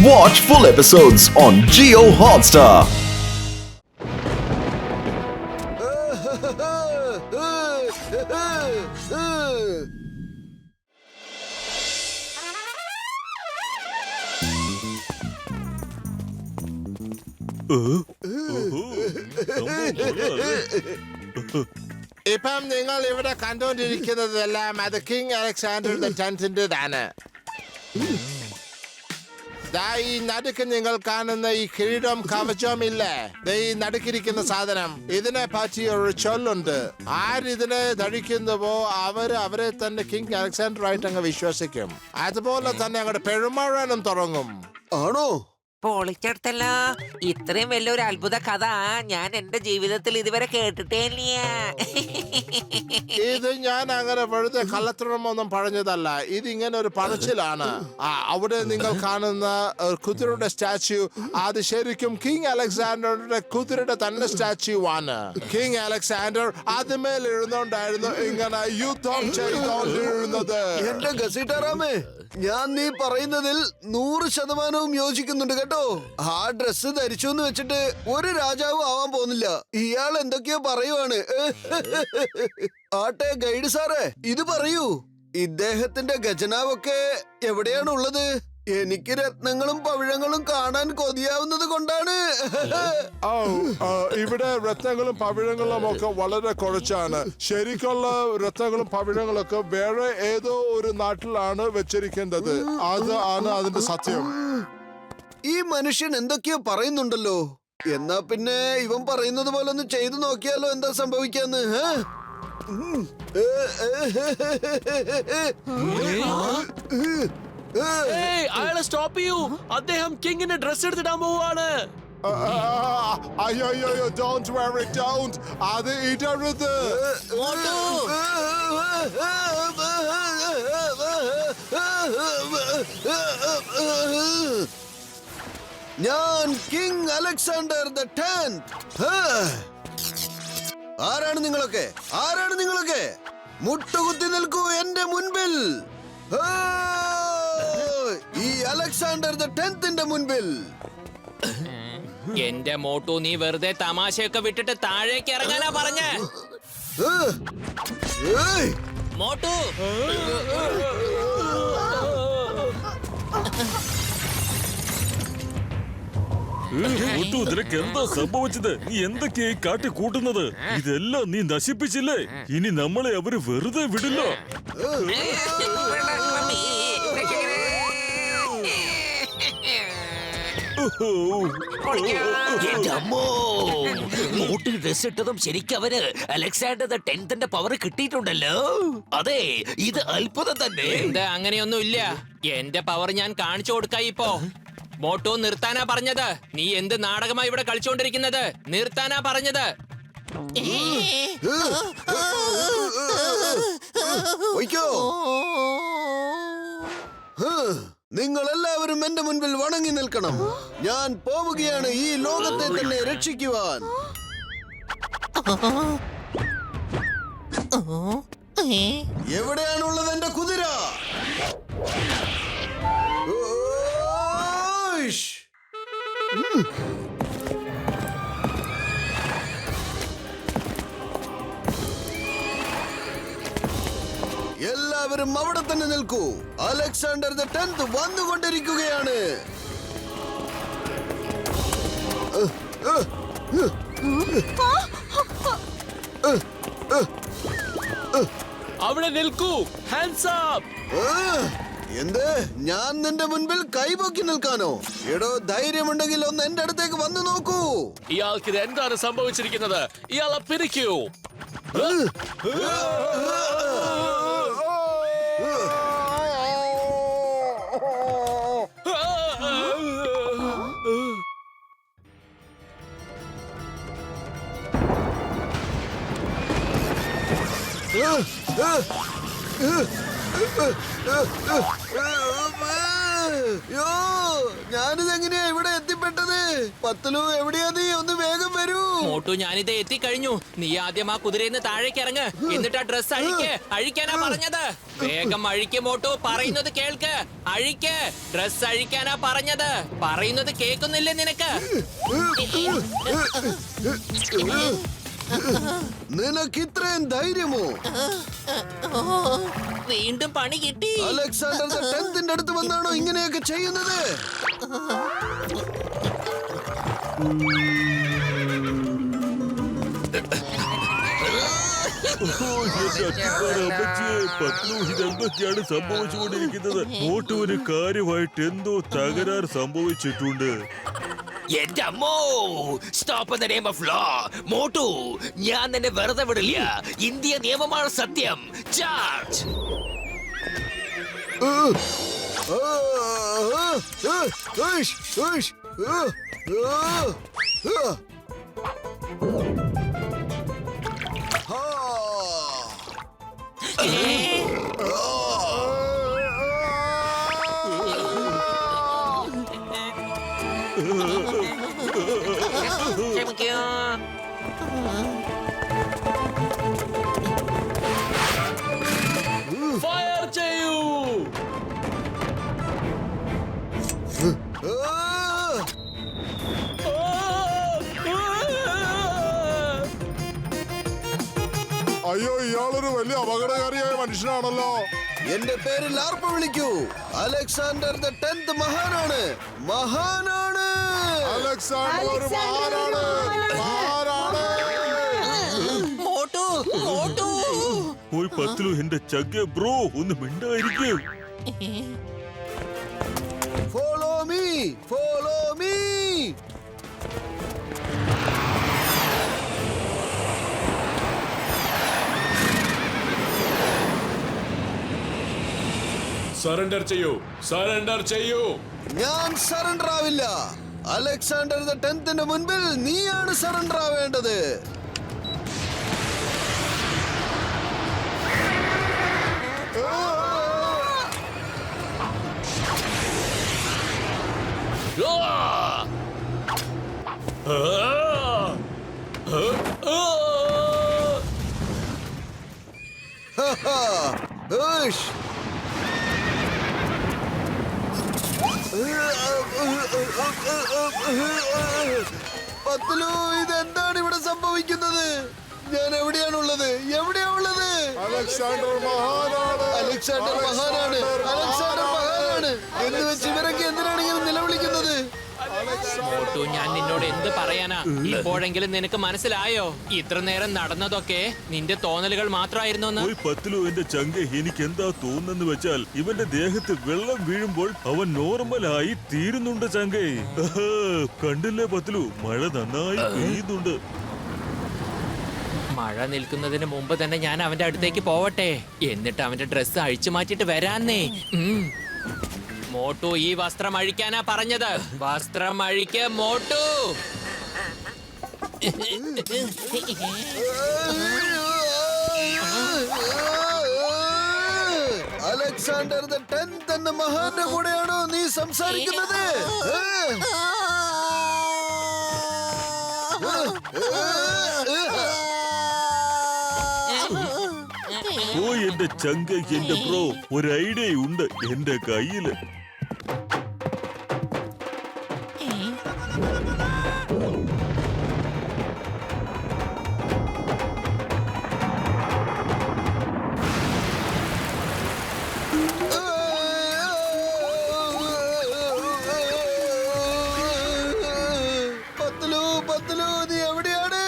Watch full episodes on Jio Hotstar. ഇപ്പം നിങ്ങൾ ഇവിടെ കണ്ടുകൊണ്ടിരിക്കുന്നതെല്ലാം അത് കിങ് അലക്സാണ്ടർ ദ ടെൻത്തിൻ്റെതാണ്. ഈ നടുക്ക് നിങ്ങൾ കാണുന്ന ഈ കിരീടം കവചവും ഇല്ലേ, ഈ നടുക്കിരിക്കുന്ന സാധനം, ഇതിനെ പറ്റി ഒരു ചൊല്ലുണ്ട്. ആരിതിനെ ധരിക്കുന്നുവോ അവരെ തന്നെ കിങ് അലക്സാണ്ടർ ആയിട്ട് അങ്ങ് വിശ്വസിക്കും. അതുപോലെ തന്നെ അങ്ങോട്ട് പെരുമാറാനും തുടങ്ങും. ആണോ? പൊളിച്ചെടുത്തല്ലോ. ഇത്രയും വലിയൊരു അത്ഭുത കഥ ഞാൻ എന്റെ ജീവിതത്തിൽ ഇതുവരെ കേട്ടിട്ടേ ഇല്ല. ഇത് ഞാൻ അങ്ങനെ വെറുതെ കള്ളത്തരമൊന്നും പറഞ്ഞതല്ല. ഇത് ഇങ്ങനെ ഒരു പറച്ചിലാണ്. അവിടെ നിങ്ങൾ കാണുന്ന കുതിരയുടെ സ്റ്റാച്യു, അത് ശരിക്കും കിങ് അലക്സാണ്ടറുടെ കുതിരയുടെ തന്നെ സ്റ്റാച്യു ആണ്. കിങ് അലക്സാണ്ടർ അതുമേൽ എഴുന്നോണ്ടായിരുന്നു ഇങ്ങനെ യുദ്ധം ചെയ്തോണ്ടിരുന്നത്. എന്റെ ഗസീട്ടാറാമേ, ഞാൻ നീ പറയുന്നതിൽ 100% യോജിക്കുന്നുണ്ട് കേട്ടോ. ആ ഡ്രസ് ധരിച്ചു എന്ന് വെച്ചിട്ട് ഒരു രാജാവും ആവാൻ പോകുന്നില്ല. ഇയാൾ എന്തൊക്കെയോ പറയുവാണ്. ആട്ടെ ഗൈഡ് സാറേ, ഇത് പറയൂ, ഇദ്ദേഹത്തിന്റെ ഖജനാവൊക്കെ എവിടെയാണ് ഉള്ളത്? എനിക്ക് രത്നങ്ങളും പവിഴങ്ങളും കാണാൻ കൊതിയാവുന്നത് കൊണ്ടാണ്. ഇവിടെ രത്നങ്ങളും പവിഴങ്ങളും ഒക്കെ വളരെ കുറച്ചാണ്. ശരിക്കുള്ള രത്നങ്ങളും പവിഴങ്ങളൊക്കെ വേറെ ഏതോ ഒരു നാട്ടിലാണ് വെച്ചിരിക്കുന്നത്. അത് ആണ് അതിന്റെ സത്യം. ഈ മനുഷ്യൻ എന്തൊക്കെയോ പറയുന്നുണ്ടല്ലോ. എന്നാ പിന്നെ ഇവൻ പറയുന്നത് പോലെ ഒന്ന് ചെയ്തു നോക്കിയാലോ, എന്താ സംഭവിക്കാന്ന്. അയാളെ സ്റ്റോപ്പ് ചെയ്യൂ. അദ്ദേഹം കിങ്ങിന്റെ ഡ്രസ് എടുത്തിടാൻ പോവാണ്. അയ്യോ, don't worry, don't. അത് ഇടരുത്. ഞാൻ കിങ് അലക്സാണ്ടർ ദ 10th. ആരാണ് നിങ്ങളൊക്കെ? ആരാണ് നിങ്ങളൊക്കെ? മുട്ടുകുത്തി നിൽക്കൂ എന്റെ മുൻപിൽ. ഈ അലക്സാണ്ടർ ദ 10th മുൻപിൽ. എന്റെ മോട്ടു, നീ വെറുതെ തമാശയൊക്കെ വിട്ടിട്ട് താഴേക്ക് ഇറങ്ങാനാ പറഞ്ഞേ. മോട്ടു, നിനക്ക് എന്താ സംഭവിച്ചത്? നീ എന്തൊക്കെയായി കാട്ടി കൂട്ടുന്നത്? ഇതെല്ലാം നീ നശിപ്പിച്ചില്ലേ? ഇനി നമ്മളെ അവര് വെറുതെ വിടില്ല. ഡ്രസ് ഇട്ടതും ശരിക്കും അവര് അലക്സാണ്ടർ ദ 10th പവർ കിട്ടിയിട്ടുണ്ടല്ലോ. അതെ, ഇത് അത്ഭുതം തന്നെ. എന്താ അങ്ങനെയൊന്നും ഇല്ല. എന്റെ പവർ ഞാൻ കാണിച്ചു കൊടുക്കാ. ഇപ്പോ മോട്ടു നിർത്താനാ പറഞ്ഞത്. നീ എന്ത് നാടകമാ ഇവിടെ കളിച്ചോണ്ടിരിക്കുന്നത്? നിർത്താനാ പറഞ്ഞത്. നിങ്ങൾ എല്ലാവരും എന്റെ മുൻപിൽ വണങ്ങി നിൽക്കണം. ഞാൻ പോവുകയാണ് ഈ ലോകത്തെ തന്നെ രക്ഷിക്കുവാൻ. എവിടെയാണുള്ളത് എന്റെ കുതിര? എല്ലാവരും അവിടെ തന്നെ നിൽക്കൂ. അലക്സാണ്ടർ ദ 10th വന്നുകൊണ്ടിരിക്കുകയാണ്. അവിടെ നിൽക്കൂ. Hands up. എന്ത്? ഞാൻ നിന്റെ മുൻപിൽ കൈപൊക്കി നിൽക്കാനോ? എടോ, ധൈര്യമുണ്ടെങ്കിൽ ഒന്ന് എന്റെ അടുത്തേക്ക് വന്നു നോക്കൂ. ഇയാൾക്ക് ഇത് എന്താണ് സംഭവിച്ചിരിക്കുന്നത്? ഇയാളെ പിരിക്കൂ. ഞാനിതെങ്ങനെയാ ഇവിടെ എത്തിപ്പെട്ടത്? പത്തലു എവിടെയാ നീ? ഒന്ന് വേഗം വരൂ. മോട്ടു ഞാനിത് എത്തിക്കഴിഞ്ഞു. നീ ആദ്യം ആ കുതിരയിൽ താഴേക്ക് ഇറങ്ങ്, എന്നിട്ട് ആ ഡ്രസ് അഴിക്കാനാ പറഞ്ഞത്. വേഗം അഴിക്ക് മോട്ടു, പറയുന്നത് കേൾക്ക്. അഴിക്ക്, ഡ്രസ് അഴിക്കാനാ പറഞ്ഞത്. പറയുന്നത് കേൾക്കുന്നില്ലേ നിനക്ക്? നിനക്ക് ഇത്രയും ധൈര്യമോ? വീണ്ടും പണി കിട്ടി. അലക്സാണ്ടർ ദ ടെൻത്തിന്റെ അടുത്ത് വന്നാണോ ഇങ്ങനെയൊക്കെ ചെയ്യുന്നത്? ഇതെന്തൊക്കെയാണ് സംഭവിച്ചുകൊണ്ടിരിക്കുന്നത്? മോട്ടു ഒരു കാര്യമായിട്ട് എന്തോ തകരാറ് സംഭവിച്ചിട്ടുണ്ട്. എന്റെ അമ്മോ! Stop in the name of law. Motu, ഞാൻ നിന്നെ വെറുതെ വിടില്ല. ഇന്ത്യ നിയമമാണ് സത്യം. ചാർജ്. ഫയർ ചെയ്യൂ. അയ്യോ, ഇയാളൊരു വലിയ അപകടകാരിയായ മനുഷ്യനാണല്ലോ. എന്റെ പേര് ലാർപ്പ വിളിക്കൂ. അലക്സാണ്ടർ ദ ടെൻത്ത് മഹാനാണ്. മഹാനാണ്. അലക്സാണ്ടർ ഒരു മഹാനാണ്. മഹാനാണ്. മോട്ടു, മോട്ടു. പോയി പത്തലു, എന്റെ ചഗ്ഗ ബ്രോ, ഒന്ന് മിണ്ടായിരിക്കും. Follow me, follow me. Surrender ചെയ്യൂ, സറണ്ടർ ചെയ്യൂ. ഞാൻ സറണ്ടർ ആവില്ല. അലക്സാണ്ടർ ദ ടെൻത്തിന്റെ മുൻപിൽ നീയാണ് സറണ്ടർ ആവേണ്ടത്. ഉഷ്. പത്തലു, ഇതെന്താണ് ഇവിടെ സംഭവിക്കുന്നത്? ഞാൻ എവിടെയാണുള്ളത്? എവിടെയാണുള്ളത്? അലക്സാണ്ടർ മഹാനാണ്. അലക്സാണ്ടർ മഹാനാണ്. അലക്സാണ്ടർ മഹാനാണ് എന്ന് വെച്ച് ഇവരൊക്കെ എന്തിനാണ് ഇങ്ങനെ നിലവിളിക്കുന്നത്? മോട്ടു, ഞാൻ നിന്നോട് എന്ത് പറയാനാ? ഇപ്പോഴെങ്കിലും നിനക്ക് മനസ്സിലായോ ഇത്ര നേരം നടന്നതൊക്കെ നിന്റെ തോന്നലുകൾ മാത്രമായിരുന്നു എന്ന്? പോയി പത്തലു, എന്റെ ചങ്ക, എനിക്ക് എന്താ തോന്നുന്നെന്ന് വെച്ചാൽ ഇവന്റെ ദേഹത്ത് വെള്ളം വീഴുമ്പോൾ അവൻ നോർമലായി തീരുന്നുണ്ട് ചങ്കേ. കണ്ടില്ലേ പത്തലു, മഴ നന്നായി പെയ്യുന്നുണ്ട്. മഴ നിൽക്കുന്നതിന് മുമ്പ് തന്നെ ഞാൻ അവന്റെ അടുത്തേക്ക് പോവട്ടെ, എന്നിട്ട് അവന്റെ ഡ്രസ്സ് അഴിച്ചു മാറ്റിട്ട് വരാന്നേ. മോട്ടു, ഈ വസ്ത്രം അഴിക്കാനാ പറഞ്ഞത്. വസ്ത്രം അഴിക്ക് മോട്ടു. അലക്സാണ്ടർ ദ ടെൻത്ത് എന്ന മഹാന്റെ കൂടെയാണോ നീ സംസാരിക്കുന്നത്? ഓ എന്റെ ചങ്ക, എന്റെ ബ്രോ, ഒരു ഐഡിയ ഉണ്ട് എന്റെ കയ്യില്. പത്തലു, പത്തലു, നീ എവിടെയാണ്?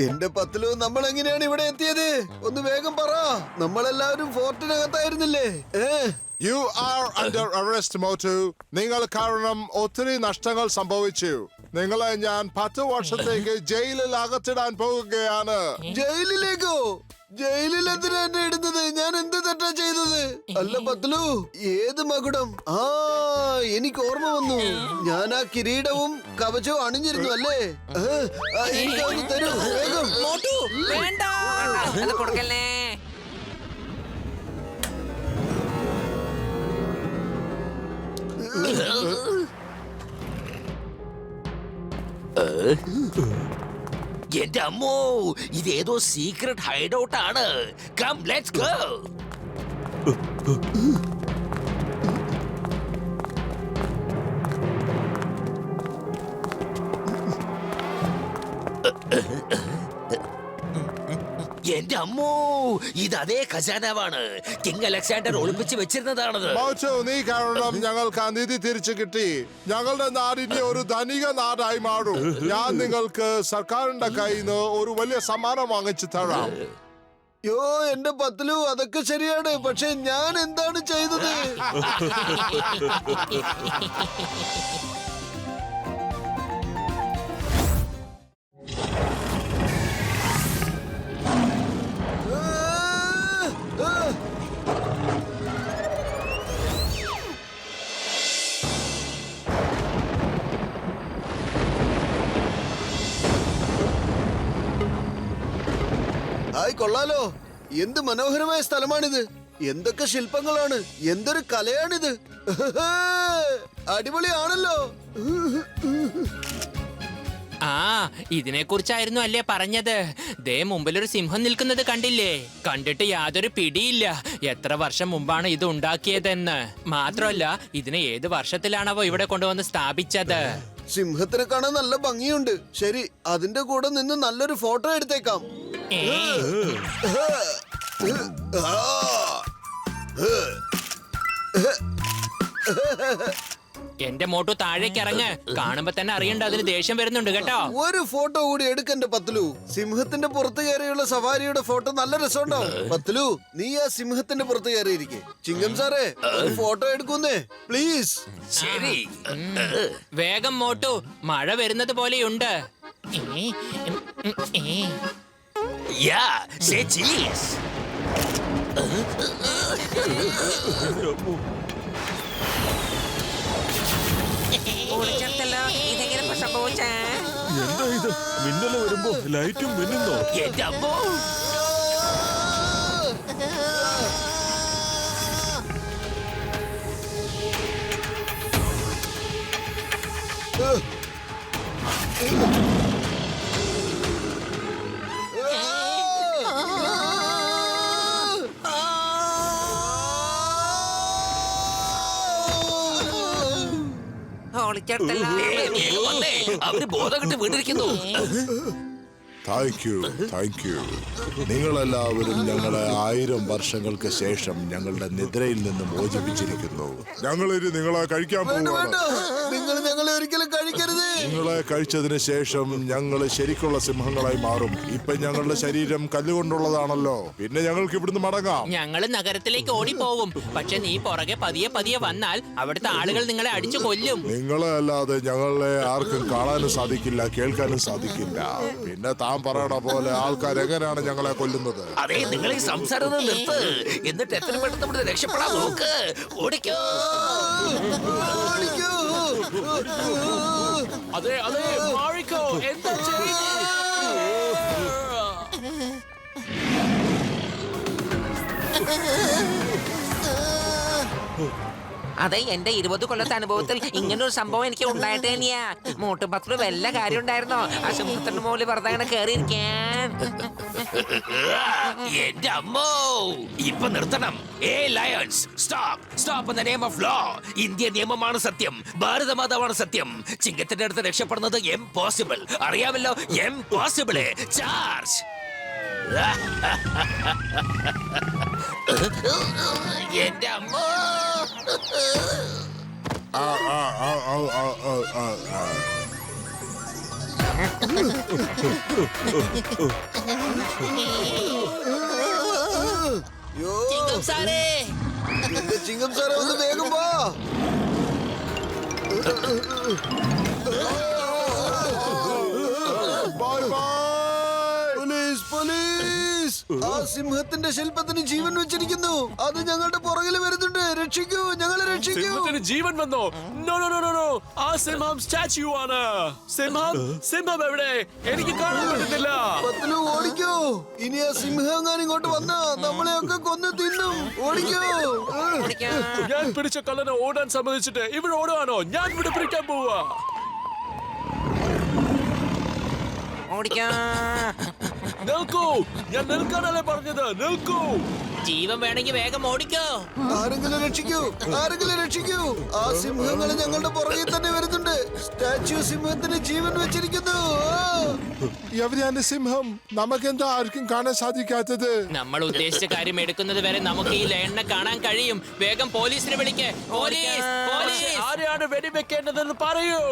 എന്റെ പത്തലു, നമ്മൾ എങ്ങനെയാണ് ഇവിടെ എത്തിയത്? ഒന്ന് വേഗം പറ. നമ്മളെല്ലാവരും ഫോർട്ടിനകത്തായിരുന്നില്ലേ? You are under arrest, Motu. നിങ്ങൾ കാരണം ഒത്തിരി നഷ്ടങ്ങൾ സംഭവിച്ചു. നിങ്ങളെ ഞാൻ 10 വർഷത്തേക്ക് ജയിലിൽ അകത്തിടാൻ പോകുകയാണ്. ജയിലിലേക്കോ? ജയിലിൽ എന്തിനാ എന്നെ ഇടുന്നത്? ഞാൻ എന്ത് തെറ്റാ ചെയ്തത്? അല്ല പത്ലു, ഏത് മകുടം? ആ, എനിക്ക് ഓർമ്മ വന്നു. ഞാൻ ആ കിരീടവും കവചവും അണിഞ്ഞിരുന്നു അല്ലേ? എനിക്കത് തരൂ വേഗം. മോട്ടു വേണ്ട. അത് കൊടുക്കല്ലേ. എന്റെ അമ്മോ, ഇതേതോ സീക്രട്ട് ഹൈഡ് ഔട്ട് ആണ്. Come let's go. എന്റെ അമ്മോ, ഇത് അതേ ഖജാനാവാണ്. കിങ് അലക്സാണ്ടർ ഒളിപ്പിച്ച് വെച്ചിരുന്നതാണത്. മൗച്ചു, നീ കാരണം ഞങ്ങൾക്ക് ആ നിധി തിരിച്ചു കിട്ടി. ഞങ്ങളുടെ നാടിന്റെ ഒരു ധനിക നാടായി മാറും. ഞാൻ നിങ്ങൾക്ക് സർക്കാരിന്റെ കയ്യിൽ നിന്ന് ഒരു വലിയ സമ്മാനം വാങ്ങിച്ചു തരാം. യോ എന്റെ പത്ലു, അതൊക്കെ ശരിയാണ്. പക്ഷെ ഞാൻ എന്താണ് ചെയ്തത്? ഹായ്, കൊള്ളാലോ. എന്ത് മനോഹരമായ സ്ഥലമാണിത്. എന്തൊക്കെ ശില്പങ്ങളാണ്, എന്തൊരു കലയാണിത്. അടിപൊളിയാണല്ലോ. ആ, ഇതിനെ കുറിച്ചായിരുന്നു അല്ലേ പറഞ്ഞത്? ദേ മുമ്പിലൊരു സിംഹം നിൽക്കുന്നത് കണ്ടില്ലേ? കണ്ടിട്ട് യാതൊരു പിടിയില്ല എത്ര വർഷം മുമ്പാണ് ഇത് ഉണ്ടാക്കിയതെന്ന്. മാത്രമല്ല, ഇതിനെ ഏത് വർഷത്തിലാണവോ ഇവിടെ കൊണ്ടുവന്ന് സ്ഥാപിച്ചത്. സിംഹത്തിനെ കാണാൻ നല്ല ഭംഗിയുണ്ട്. ശരി, അതിന്റെ കൂടെ നിന്ന് നല്ലൊരു ഫോട്ടോ എടുത്തേക്കാം. എന്റെ മോട്ടു താഴേക്ക് ഇറങ്ങ്. കാണുമ്പോ തന്നെ അറിയണ്ട അതിന് ദേഷ്യം വരുന്നുണ്ട് കേട്ടോ. ഒരു ഫോട്ടോ കൂടി എടുക്കന്റെ പത്ലു. സിംഹത്തിന്റെ പുറത്ത് കയറിയുള്ള സവാരിയുടെ ഫോട്ടോ നല്ല രസമുണ്ടാവും. പത്ലു, നീ ആ സിംഹത്തിന്റെ പുറത്ത് കയറിയിരിക്കെ. ചിങ്കം സാറേ, ഒരു ഫോട്ടോ എടുക്കുന്നേ പ്ലീസ്. ശരി, വേഗം മോട്ടു, മഴ വരുന്നത് പോലെയുണ്ട്. യാ സേ ചീസ്. എന്താ ഇത്? മിന്നല് വരുമ്പോ ലൈറ്റും മിന്നുന്നോ? എന്റെ അമ്മോ, വേഗം വന്നേ. അവര് ബോധം കെട്ട് വീണിരിക്കുന്നു. Thank you. നിങ്ങളെല്ലാവരും ഞങ്ങളെ 1000 വർഷങ്ങൾക്ക് ശേഷം ഞങ്ങളുടെ നിദ്രയിൽ നിന്ന് മോചിപ്പിച്ചിരിക്കുന്നു. ഞങ്ങളിനി നിങ്ങളെ കഴിക്കാൻ പോവുകയാണ്. നിങ്ങൾ ഞങ്ങളെ ഒരിക്കലും കഴിക്കരുത്. നിങ്ങളെ കഴിച്ചതിന് ശേഷം ഞങ്ങൾ ശരിക്കുള്ള സിംഹങ്ങളായി മാറും. ഇപ്പൊ ഞങ്ങളുടെ ശരീരം കല്ലുകൊണ്ടുള്ളതാണല്ലോ. പിന്നെ ഞങ്ങൾക്ക് ഇവിടുന്ന് മടങ്ങാം. ഞങ്ങള് നഗരത്തിലേക്ക് ഓടിപ്പോകും. പക്ഷെ നീ പുറകെ പതിയെ പതിയെ വന്നാൽ അവിടുത്തെ ആളുകൾ നിങ്ങളെ അടിച്ചു കൊല്ലും. നിങ്ങളെ അല്ലാതെ ഞങ്ങളെ ആർക്കും കാണാനും സാധിക്കില്ല, കേൾക്കാനും സാധിക്കില്ല. പിന്നെ താൻ പറയണ പോലെ ആൾക്കാർ എങ്ങനെയാണ് ഞങ്ങളെ കൊല്ലുന്നത്? അതെ, നിങ്ങൾ ഈ സംസാരം നിർത്ത്. എന്നിട്ട് എത്ര പെട്ടെന്ന് ഇവിടെ രക്ഷപ്പെടാൻ നോക്ക്. ഓടിക്കോ. അതെ അതെ, മാറിക്കോ. എന്താ അതെ, എന്റെ 20 കൊല്ലത്തെ അനുഭവത്തിൽ ഇങ്ങനൊരു സംഭവം എനിക്ക് ഉണ്ടായിട്ട് തന്നെയാ. മോട്ടുപത്രു വല്ല കാര്യം ഉണ്ടായിരുന്നോ ആ സിംഹത്തിന്റെ മുകളിൽ വെറുതെ അങ്ങനെ കയറിയിരിക്കാൻ? എന്റെ അമ്മോ, ഇപ്പൊ നിർത്തണം. ഏ lions, stop in the name of law. India നിയമമാണ് സത്യം, ഭാരതമാതാവാണ് സത്യം. ചിങ്ങത്തിന്റെ അടുത്ത് രക്ഷപ്പെടുന്നത് എംപോസിബിൾ. അറിയാമല്ലോ, എംപോസിബിൾ. ചാർജ്. എന്റെ അമ്മോ. ചിങ്കം സാറേ, എന്റെ ചിങ്കം സാറേ, ഒന്ന് വേഗം വാ. Bye bye. Police, police. ആ സിംഹത്തിന്റെ ശില്പത്തിന് ജീവൻ വെച്ചിരിക്കുന്നു. അത് ഞങ്ങളുടെ പുറകിൽ വരുന്നുണ്ട്. രക്ഷിക്കൂ, ഞങ്ങളെ രക്ഷിക്കൂ. സിംഹത്തിന് ജീവൻ വന്നോ? No no no no no, ആ സിംഹം സ്റ്റാച്യു ആണ്. സിംഹം എവിടെ? എനിക്ക് കാണാൻ പറ്റുന്നില്ല. പത്ലു ഓടിക്കോ. ഇനി ആ സിംഹം ഇങ്ങോട്ട് വന്നാ നമ്മളെയൊക്കെ കൊന്നു തിന്നും. ഓടിക്കോ. ഞാൻ പിടിച്ച കള്ളനെ ഓടാൻ സമ്മതിച്ചിട്ട് ഇവിടെ ഓടുവാണോ? ഞാൻ ഇവിടെ പിടിക്കാൻ പോവാ. നിൽക്കൂ, ഞാൻ നിൽക്കാനല്ലേ പറഞ്ഞത്. നിൽക്കൂ. ജീവൻ വേണമെങ്കിൽ വേഗം ഓടിക്കോ. ആരെങ്കിലും രക്ഷിക്കൂ, ആരെങ്കിലും രക്ഷിക്കൂ. ആ സിംഹങ്ങൾ ഞങ്ങളുടെ പുറകിൽ തന്നെ വരുന്നുണ്ട്. സ്റ്റാച്യു സിംഹത്തിന് ജീവൻ വെച്ചിരിക്കുന്നു. എവിടെയാണ് സിംഹം? നമുക്കെന്താ ആർക്കും കാണാൻ സാധിക്കാത്തത്? നമ്മൾ ഉദ്ദേശിച്ച കാര്യം എടുക്കുന്നത് വരെ നമുക്ക് ഈ ലയണിനെ കാണാൻ കഴിയും. വേഗം പോലീസിനെ വിളിക്കേ. Police, police. ആരെയാണ് വെടിവെക്കേണ്ടതെന്ന് പറയൂ.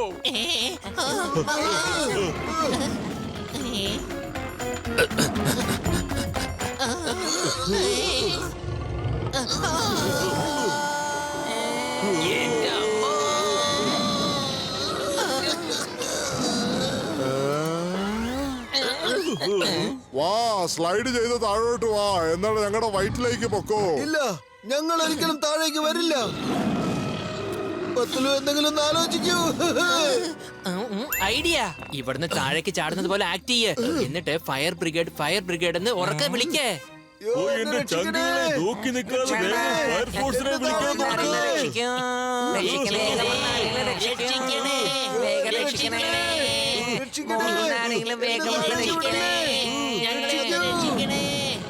വാ, സ്ലൈഡ് ചെയ്ത് താഴോട്ട് വാ. എന്നാണ് ഞങ്ങളുടെ വയറ്റിലേക്ക് പൊക്കോ. ഇല്ല, ഞങ്ങൾ ഒരിക്കലും താഴേക്ക് വരില്ല. പത്ലു എന്തെങ്കിലും ഒന്ന് ആലോചിക്കൂ. ഐഡിയ. ഇവിടുന്ന് താഴേക്ക് ചാടുന്നത് പോലെ ആക്ട് ചെയ്യ്. എന്നിട്ട് ഫയർ ബ്രിഗേഡ് എന്ന് ഉറക്കെ വിളിക്കേ. അയ്യോ, ഓ, എന്റെ രക്ഷിക്കണേ. ചങ്കികളെ നോക്കി നിൽക്കാതെ വേഗം ഫയർഫോഴ്സിനെ വിളിക്കാൻ നോക്ക്.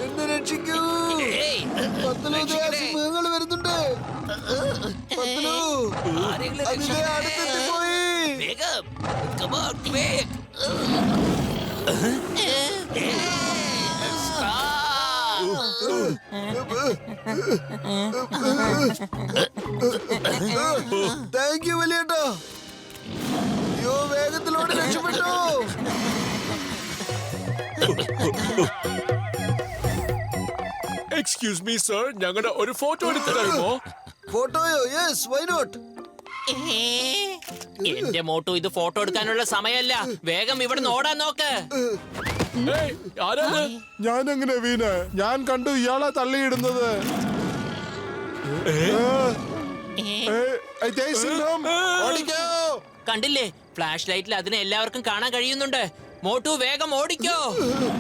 എന്നെ രക്ഷിക്കൂ. പത്ലു, ദേ ആ സിംഹങ്ങൾ വരുന്നുണ്ട്. പത്ലു, അതിന്റെ അടുത്തെത്തി പോയി. വേഗം. Come on, quick. Thank you വലിയേട്ടാ. അയ്യോ, വേഗത്തിലോട് രക്ഷപ്പെട്ടോ. എക്സ്ക്യൂസ് മീ സർ, ഞങ്ങളുടെ ഒരു ഫോട്ടോ എടുത്തു തരുമോ? ഫോട്ടോയോ? Yes, why not. എന്റെ മോട്ടു, ഇത് ഫോട്ടോ എടുക്കാനുള്ള സമയമല്ല. വേഗം ഇവിടുന്ന് ഓടാൻ നോക്ക്. ഏയ്, ആരാണ്? ഞാൻ എങ്ങനെ വീണ്? ഞാൻ കണ്ടു ഇയാളെ തള്ളിയിടുന്നത്. ദേ സിംഹം, ഓടിക്കോ. കണ്ടില്ലേ, ഫ്ലാഷ് ലൈറ്റിൽ അതിനെ എല്ലാവർക്കും കാണാൻ കഴിയുന്നുണ്ട്. മോട്ടു, വേഗം ഓടിക്കോ.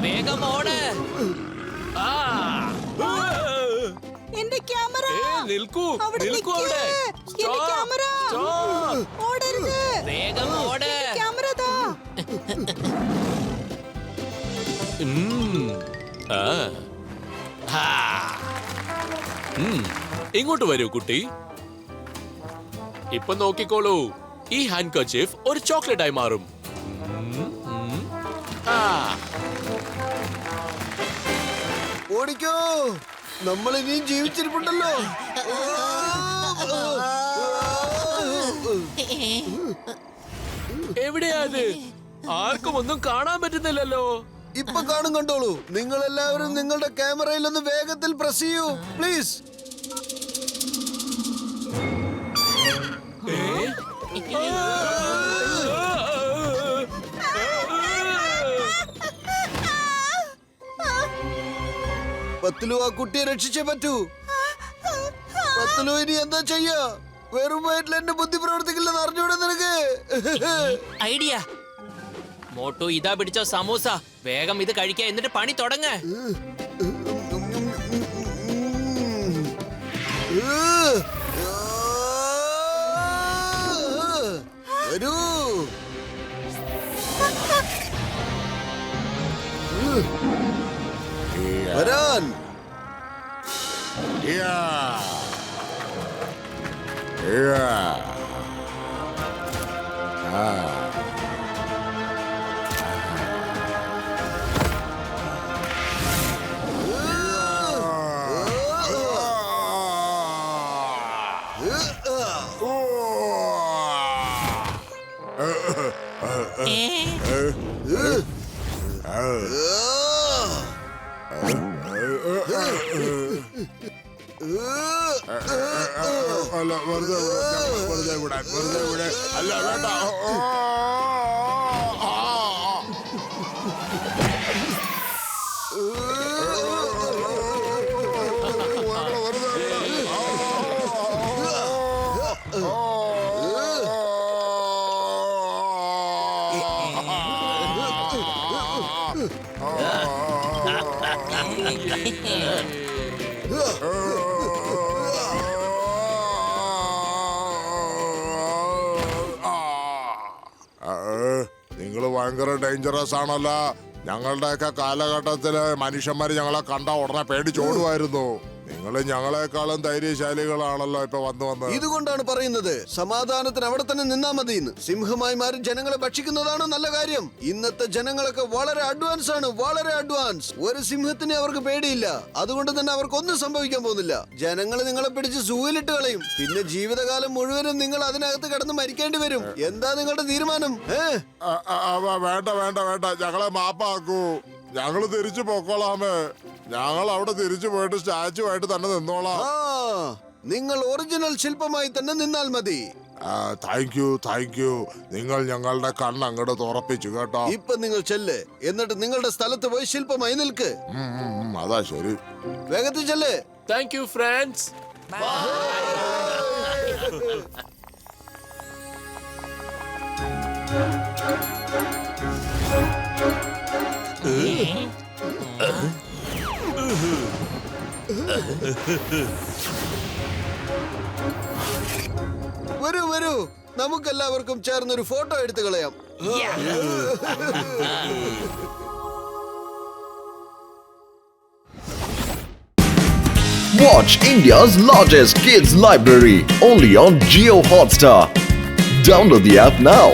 വേഗം ഓട്. എന്റെ ക്യാമറ നിൽക്കൂ, അവിടെ നിൽക്കൂ നിൽക്ക്. അവിടെ. എന്റെ ക്യാമറ ഓടരുത്. വേഗം ഓട്. ക്യാമറ താ. ഇങ്ങോട്ട് വരൂ കുട്ടി. ഇപ്പൊ നോക്കിക്കോളൂ, ഈ ഹാൻഡ് കർച്ചീഫ് ഒരു ചോക്ലേറ്റ് ആയി മാറും. ഓടിക്കോ, നമ്മൾ ഇനിയും ജീവിച്ചിരിപ്പുണ്ടല്ലോ. എവിടെയാ അത്? ആർക്കും ഒന്നും കാണാൻ പറ്റുന്നില്ലല്ലോ. ഇപ്പൊ കാണും, കണ്ടോളൂ. നിങ്ങൾ എല്ലാവരും നിങ്ങളുടെ ക്യാമറയിൽ ഒന്ന് വേഗത്തിൽ പ്രസ് ചെയ്യൂ പ്ലീസ്. പത്ലു, ആ കുട്ടിയെ രക്ഷിച്ചേ പറ്റൂ. പത്ലു, ഇനി എന്താ ചെയ്യാ? വെറും വയറ്റിൽ എന്റെ ബുദ്ധി പ്രവർത്തിക്കില്ലെന്ന് അറിഞ്ഞൂടെ നിനക്ക്? ഐഡിയ. മോട്ടു, ഇതാ പിടിച്ചോ സമൂസ. വേഗം ഇത് കഴിക്കുക, എന്നിട്ട് പണി തുടങ്ങ. വരൂ. വരാൻ. അല്ല, വെറുതെ വിടാൻ. അല്ല, വേണ്ട. നിങ്ങൾ ഭയങ്കര ഡേഞ്ചറസ് ആണല്ലോ. ഞങ്ങളുടെയൊക്കെ കാലഘട്ടത്തില് മനുഷ്യന്മാര് ഞങ്ങളെ കണ്ട ഉടനെ പേടിച്ചോടുമായിരുന്നു. നിങ്ങൾ ഞങ്ങളെക്കാളും ധൈര്യശാലികളാണല്ലോ ഇപ്പൊ വന്ന് ഇതുകൊണ്ടാണ് പറയുന്നത് സമാധാനത്തിന് അവിടെ തന്നെ നിന്നാ മതിയെന്ന്. സിംഹമായി മാറി ജനങ്ങളെ ഭക്ഷിക്കുന്നതാണ് നല്ല കാര്യം. ഇന്നത്തെ ജനങ്ങളൊക്കെ വളരെ അഡ്വാൻസ് ആണ്, വളരെ അഡ്വാൻസ്. ഒരു സിംഹത്തിനെ അവർക്ക് പേടിയില്ല. അതുകൊണ്ട് തന്നെ അവർക്കൊന്നും സംഭവിക്കാൻ പോകുന്നില്ല. ജനങ്ങൾ നിങ്ങളെ പിടിച്ച് സൂയിലിട്ട് കളയും. പിന്നെ ജീവിതകാലം മുഴുവനും നിങ്ങൾ അതിനകത്ത് കിടന്ന് മരിക്കേണ്ടി വരും. എന്താ നിങ്ങളുടെ തീരുമാനം? വേണ്ട വേണ്ട വേണ്ട, ഞങ്ങളെ മാപ്പാക്കൂ. ഞങ്ങള് തിരിച്ചു പോക്കോളാമേ. ഞങ്ങൾ അവിടെ തിരിച്ചു പോയിട്ട് സ്റ്റാച്ചു ആയിട്ട് തന്നെ നിന്നോളാം. നിങ്ങൾ ഒറിജിനൽ ശില്പമായി തന്നെ നിന്നാൽ മതി. Thank you. നിങ്ങൾ ഞങ്ങളുടെ കണ്ണ് അങ്ങോട്ട് തുറപ്പിച്ചു കേട്ടോ. ഇപ്പൊ നിങ്ങൾ ചെല്ല്, എന്നിട്ട് നിങ്ങളുടെ സ്ഥലത്ത് പോയി ശില്പമായി നിൽക്ക്. അതാ ശരി. വേഗത്തിൽ ചെല്ല്. Thank you friends. വരൂ വരൂ, നമുക്കെല്ലാവർക്കും ചേർന്നൊരു ഫോട്ടോ എടുത്തു കളയാം. Watch India's largest kids library only on Jio Hotstar. Download the app now.